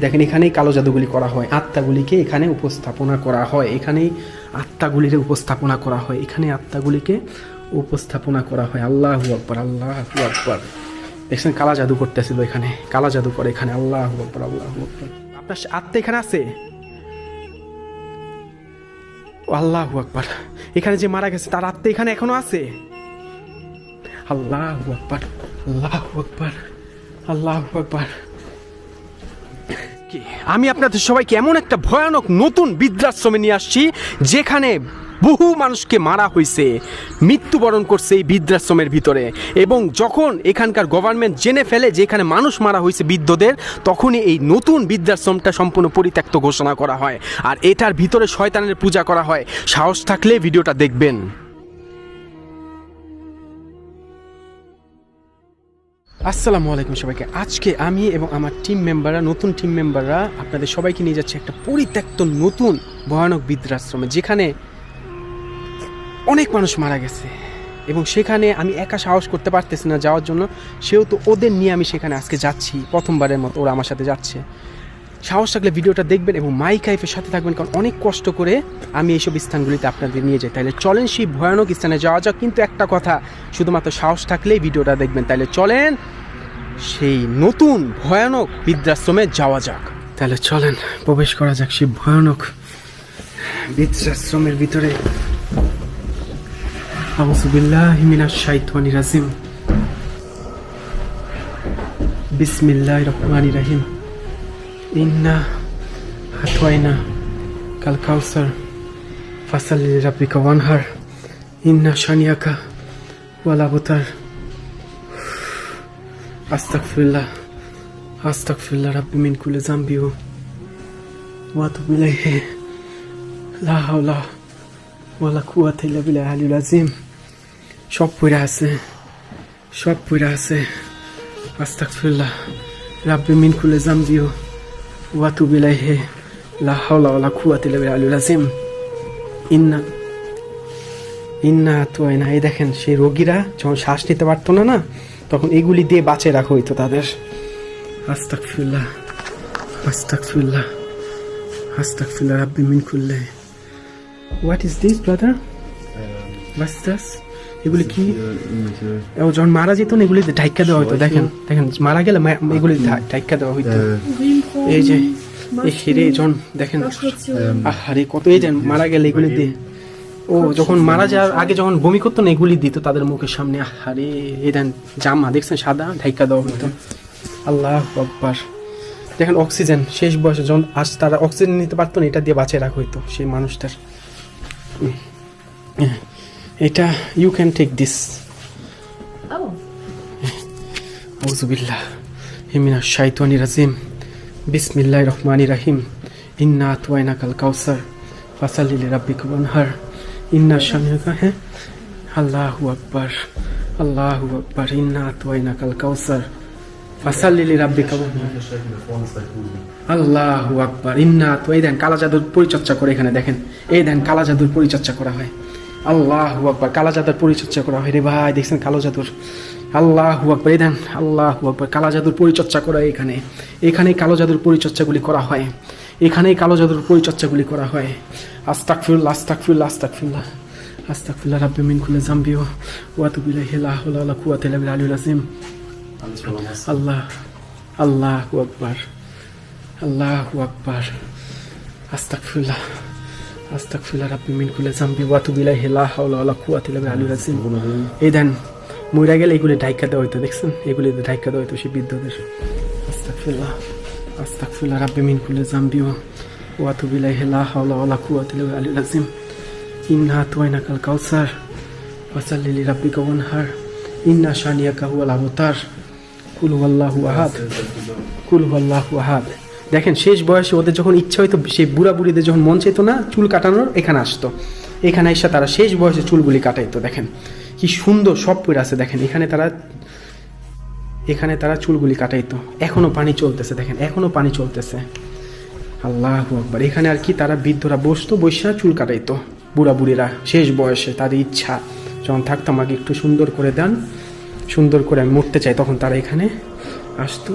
দেখেন এখানেই কালো জাদুগুলি করা হয়, আত্মাগুলিকে এখানে উপস্থাপনা করা হয়, এখানেই আত্মাগুলির উপস্থাপনা করা হয়, এখানে আত্মাগুলিকে উপস্থাপনা করা হয়। আল্লাহু আকবার, আল্লাহু আকবার। দেখছেন কালা জাদু করতেছিল এখানে, কালা জাদু করে এখানে। আল্লাহু আকবার, আল্লাহু আকবার। আপনার আত্মা এখানে আছে। আল্লাহু আকবার। এখানে যে মারা গেছে তার আত্মা এখানে এখনো আছে। আল্লাহু আকবার, আল্লাহু আকবার, আল্লাহু আকবার। আমি আপনাদের সবাইকে এমন একটা ভয়ানক নতুন বৃদ্ধাশ্রমে নিয়ে আসছি যেখানে বহু মানুষকে মারা হয়েছে, মৃত্যুবরণ করছে এই বৃদ্ধাশ্রমের ভিতরে। এবং যখন এখানকার গভর্নমেন্ট জেনে ফেলে যে এখানে মানুষ মারা হয়েছে বৃদ্ধদের, তখনই এই নতুন বৃদ্ধাশ্রমটা সম্পূর্ণ পরিত্যক্ত ঘোষণা করা হয়। আর এটার ভিতরে শয়তানের পূজা করা হয়। সাহস থাকলে ভিডিওটা দেখবেন। আসসালামু আলাইকুম সবাইকে। আজকে আমি এবং আমার টিম মেম্বাররা, নতুন টিম মেম্বাররা আপনাদের সবাইকে নিয়ে যাচ্ছে একটা পরিত্যক্ত নতুন ভয়ানক বৃদ্ধাশ্রমে, যেখানে অনেক মানুষ মারা গেছে। এবং সেখানে আমি একা সাহস করতে পারতেছি না যাওয়ার জন্য, সেহেতু ওদের নিয়ে আমি সেখানে আজকে যাচ্ছি। প্রথমবারের মতো ওরা আমার সাথে যাচ্ছে। সাহস থাকলে ভিডিওটা দেখবেন এবং মাই কাইফের সাথে থাকবেন, কারণ অনেক কষ্ট করে আমি এইসব স্থানগুলিতে আপনাদের নিয়ে যাই। তাইলে চলেন সেই ভয়ানক স্থানে যাওয়া যাক। কিন্তু একটা কথা, শুধুমাত্র সাহস থাকলেই ভিডিওটা দেখবেন। তাইলে চলেন সেই নতুন ভয়ানক বৃদ্ধাশ্রমে যাওয়া যাক। তাহলে চলেন প্রবেশ করা যাক সেই ভয়ানক বৃদ্ধাশ্রমের ভিতরে। আউযু বিল্লাহি মিনাশ শাইতানির রাজিম। বিসমিল্লাহির রহমানির রহিম। ইন্না আতওয়াইনা কাল কাউসার ফাসাল্লি লিরাব্বিকা ওয়ানহার ইন্না শানিয়াকা ওয়াল আবতার। আস্তাগফিরুল্লাহ, আস্তাগফিরুল্লাহ রাব্বি মিন কুল্লি যামবি ওয়া আতুবু ইলাইহি। লা হাওলা ওয়ালা কুওয়াতা ইল্লা বিল্লাহিল আলিয়্যিল আযীম। সব পড়ে আছে, সব পড়ে আছে। আস্তাগফিরুল্লাহ রাব্বি মিন কুল্লি যামবি ওয়া আতুবু ইলাইহি। লা হাওলা ওয়ালা কুওয়াতা ইল্লা বিল্লাহিল আলিয়্যিল আযীম। ইন্না আতওয়াইনা। এই দেখেন সেই রোগীরা যখন শ্বাস নিতে পারতো না, তখন এগুলি দিয়ে বাঁচিয়ে রাখা হইতো তাদের। আস্তাগফিরুল্লাহ, আস্তাগফিরুল্লাহ, আস্তাগফিরুল্লাহ রাব্বি মিন কুল্লি। What is this brother? What's this? এগুলি কি? ও যখন মারা যেত না, এগুলি ঢাইকা দেওয়া হইতো। দেখেন দেখেন মারা গেলে এগুলি ঢাইকা দেওয়া হইতো। এই যে এই হিরে যখন দেখেন, আরে কত, এই যে মারা গেলে এগুলি দিয়ে, ও যখন মারা যাওয়ার আগে যখন বমি করতো না, এগুলি দিত তাদের মুখের সামনে। আরে এই দেন জামা দেখছেন সাদা, ঢাইকা দেওয়া হইতো। আল্লাহু আকবার। দেখেন অক্সিজেন শেষ বয়সে যখন তারা অক্সিজেন নিতে পারতো না, এটা দিয়ে বাঁচিয়ে রাখা হইতো সেই মানুষটার। এটা ইউ ক্যান টেক দিস। আউযু বিল্লাহি মিনাশ শাইতানির রাজিম। বিসমিল্লাহির রহমানির রহিম। ইন্না আতওয়াইনা কাল কাউসার ফাসাল্লি লিরাব্বিকা ওয়ানহার ইন্না শানিয়াকা। হ্যাঁ, আল্লাহু আকবার, আল্লাহু আকবার। ইন্না আতওয়াইনা কাল কাউসার ফাসাল্লি লিরাব্বিকা ওয়ানহার। আল্লাহু আকবার। ইন্না তো এই দেন কালা জাদুর পরিচর্যা করে এখানে দেখেন। এই দেন কালা জাদুর পরিচর্যা করা হয়। আল্লাহু আকবার। কালা জাদুর পরিচর্যা করা হয় রে ভাই, দেখছেন কালো জাদুর। আল্লাহু আকবার। এই দেন আল্লাহু আকবার। কালা জাদুর পরিচর্যা করা এখানে, এখানেই কালো জাদুর পরিচর্যাগুলি করা হয়, এখানেই কালো জাদুর পরিচর্যাগুলি করা হয়। আস্তাগফিরুল্লাহ, আস্তাগফিরুল্লাহ, আস্তাগফিরুল্লাহ, আস্তাগফিরুল্লাহ রাব্বি মিন কুল্লি যামবি ওয়া আতুবু ইলাইহি। লা হাওলা ওয়ালা কুওয়াতা ইল্লা বিল্লাহিল আলিয়্যিল আযীম। আল্লাহ, আল্লাহু আকবার, আল্লাহু আকবার। আস্তাগফিরুল্লাহ, আস্তাগফিরুল্লাহ রাব্বি মিন কুল্লি যামবি ওয়া আতুবু ইলাইহি। লা হাওলা ওয়ালা কুওয়াতা ইল্লা বিল্লাহিল আলিয়্যিল আযীম। এই দেন মইরা গেলে এগুলি ঢাইকা দেওয়া হইতো, দেখছেন এগুলি ঢাইকা দেওয়া হইতো সেই বৃদ্ধদের। আস্তাগফিরুল্লাহ, আস্তাগফিরুল্লাহ রাব্বি মিন কুল্লি যামবি ওয়া আতুবু ইলাইহি। লা হাওলা ওয়ালা কুওয়াতা ইল্লা বিল্লাহিল আলিয়্যিল আযীম। ইন্না আতওয়াইনা কাল কাউসার ফাসাল্লি লিরাব্বিকা ওয়ানহার ইন্না শানিয়াকা হুয়াল আবতার। কুল হুয়াল্লাহু আহাদ, কুল হুয়াল্লাহু আহাদ। দেখেন শেষ বয়সে ওদের যখন ইচ্ছা হইতো, সেই বুড়া বুড়িদের যখন মন চাইতো না চুল কাটানোর, এখানে আসতো। এখানে এসে তারা শেষ বয়সে চুলগুলি কাটাইতো। দেখেন কি সুন্দর সব পড়ে আছে। দেখেন এখানে তারা চুলগুলি কাটাইতো। এখনো পানি চলতেছে, দেখেন এখনো পানি চলতেছে। আল্লাহু আকবার। এখানে আর কি তারা বৃদ্ধরা বসতো, বৈশা চুল কাটাইতো। বুড়া বুড়িরা শেষ বয়সে তাদের ইচ্ছা যখন থাকতো, আমাকে একটু সুন্দর করে দেন, সুন্দর করে আমি মরতে চাই, তখন তারা এখানে আসতো।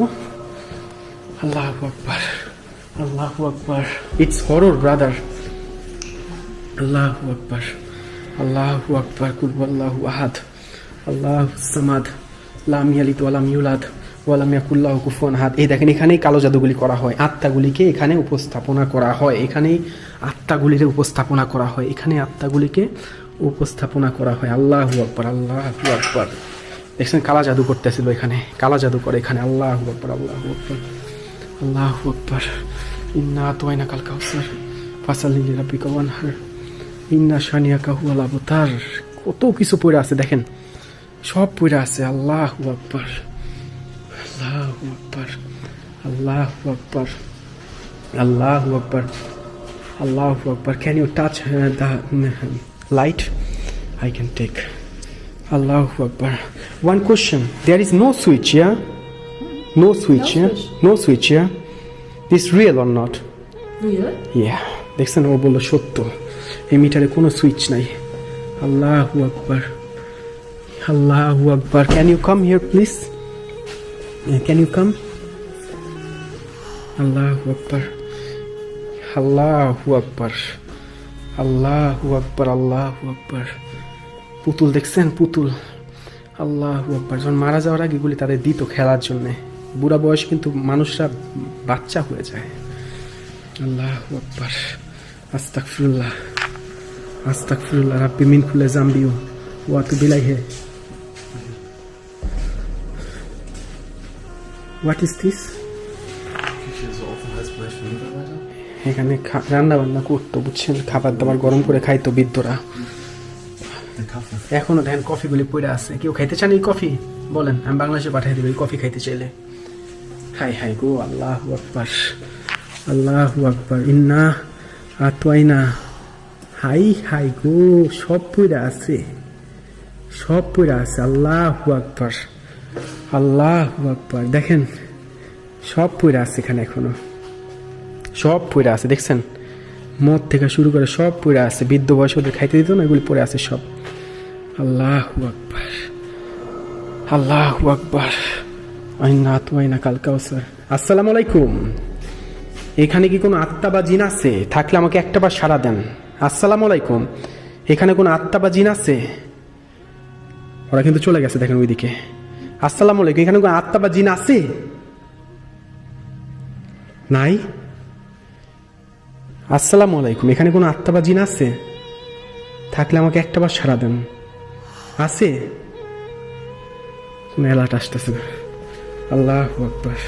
আল্লাহু আকবার, Allahu Akbar. It's horror, brother. Allahu Akbar. Allahu Akbar. Kul huwallahu ahad. Allahu samad. লাম ইয়ালিদ ওয়া লাম ইউলাদ ওয়া লাম ইয়াকুল লাহু কুফুয়ান আহাদ। এই দেখেন এখানেই কালো জাদুগুলি করা হয়, আত্মাগুলিকে এখানে উপস্থাপনা করা হয়, এখানেই আত্মাগুলিকে উপস্থাপনা করা হয়, এখানে আত্মাগুলিকে উপস্থাপনা করা হয়। আল্লাহু আকবার, আল্লাহু আকবার। দেখছেন কালা জাদু করতেছিল এখানে, কালা জাদু করে এখানে। আল্লাহু আকবার, আল্লাহু আকবার, আল্লাহু আকবার। ইন্না আতওয়াইনাকাল কাউসার ফাসাল্লি লিরাব্বিকা ওয়ানহার ইন্না শানিয়াকা হুয়াল আবতার। কত কিছু পড়ে আছে দেখেন, সব পড়ে আছে। আল্লাহু আকবার, আল্লাহু আকবার, আল্লাহু আকবার, আল্লাহু আকবার, আল্লাহু আকবার। Can you touch the light? I can take. Allahu Akbar. One question. There is no switch, yeah? No switch, yeah? No switch, yeah? This real or not? Real? Yeah. দেখছেন ও বললো সত্য, এই মিটারে কোনো সুইচ নাই। আল্লাহু আকবার, আল্লাহু আকবার। Can you come here please? Can you come? Allahu Akbar, Allahu Akbar, Allahu Akbar, Allahu Akbar। পুতুল দেখছেন, পুতুল। আল্লাহু আকবার। যখন মারা যাওয়ার আগে এগুলি তাদের দিত খেলার জন্যে। বুড়া বয়স কিন্তু মানুষরা বাচ্চা হয়ে যায়। আল্লাহু আকবার। আস্তাগফিরুল্লাহ, আস্তাগফিরুল্লাহ রাব্বি মিন কুল্লি যামবি ওয়া আতুবু ইলাইহি। What is this? এখানে রান্না বান্না করতো, বুঝছেন, খাবার দাবার গরম করে খাইতো বৃদ্ধরা। এখনো দেখেন কফিগুলি পড়ে আছে। কেউ খাইতে চান এই কফি? বলেন, আমি বাংলাদেশে পাঠিয়ে দেবো এই কফি খাইতে চাইলে। হাই হাই গো, আল্লাহু আকবার, আল্লাহু আকবার। ইন্না আতওয়াইনা। হাই হাই গো, সব পড়ে আছে, সব পড়ে আছে। আল্লাহু আকবার, আল্লাহু আকবার। দেখেন সব পড়ে আছে এখানে, এখনো সব পড়ে আছে। দেখছেন মদ থেকে শুরু করে সব পড়ে আছে। বৃদ্ধ বয়স ওদের খাইতে দিত না, এগুলি পড়ে আছে সব। আল্লাহু আকবার, আল্লাহু আকবার। আইনা তুয়াইনা কাল কাউসার। আসসালামু আলাইকুম। এখানে কি কোনো আত্মা বা জিন আছে? থাকলে আমাকে একটা বার সাড়া দেন। আসসালামু আলাইকুম। এখানে কোনো আত্মা বা জিন আছে? ওরা কিন্তু চলে গেছে, দেখেন ওইদিকে। আসসালামু আলাইকুম। এখানে কোনো আত্মা বা জিন আছে? নাই। আসসালামু আলাইকুম। এখানে কোনো আত্মা বা জিন আছে? থাকলে আমাকে একটা বার সাড়া দেন। আছে? মেলাটা আসতেছে না। আল্লাহু আকবার,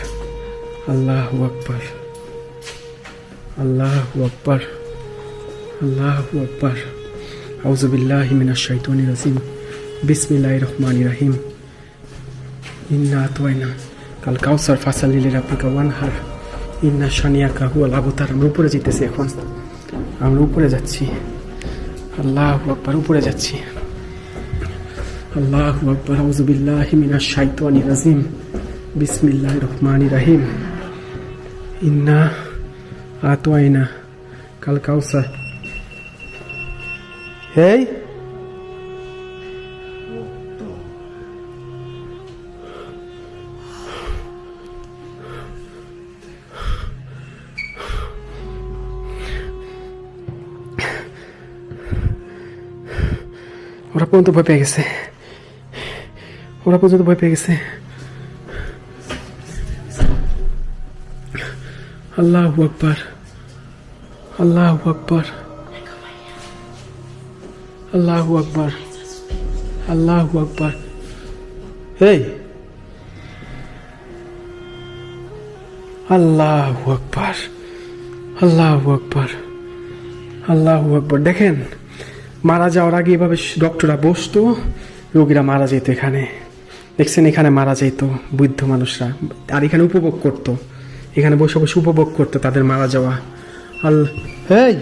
আল্লাহু আকবার, আল্লাহু আকবার, আল্লাহু আকবার। আউযু বিল্লাহি মিনাশ শাইতানির রাজিম। বিসমিল্লাহির রহমানির রহিম। ইন্না আতওয়াইনা কাল কাউসার ফাসাল্লি লিরাব্বিকা ওয়ানহার ইন্না শানিয়াকা হুয়াল আবতার। আমরা উপরে যেতেছি এখন, আমরা উপরে যাচ্ছি। আল্লাহু আকবার, উপরে যাচ্ছি। আল্লাহু আকবার। আউযু বিল্লাহি মিনাশ শাইতানির রাজিম। বিসমিল্লাহির রহমানির রহিম। ইন্না আতওয়াইনা কাল কাউসার। হেই ওরা পর্যন্ত ভয় পেয়ে গেছে, ওরা পর্যন্ত ভয় পেয়ে গেছে। আল্লাহু আকবার, আল্লাহু আকবার, আল্লাহু আকবার, আল্লাহু আকবার। এই আল্লাহু আকবার, আল্লাহু আকবার, আল্লাহু আকবার। দেখেন মারা যাওয়ার আগে এভাবে ডক্টররা বসতো, রোগীরা মারা যেত এখানে। দেখছেন এখানে মারা যেত বৃদ্ধ মানুষরা, আর এখানে উপভোগ করতো, এখানে বসে বসে উপভোগ করতো তাদের মারা যাওয়া। এই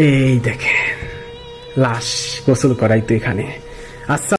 এই দেখেন লাশ গোসল করাইতো এখানে। আচ্ছা।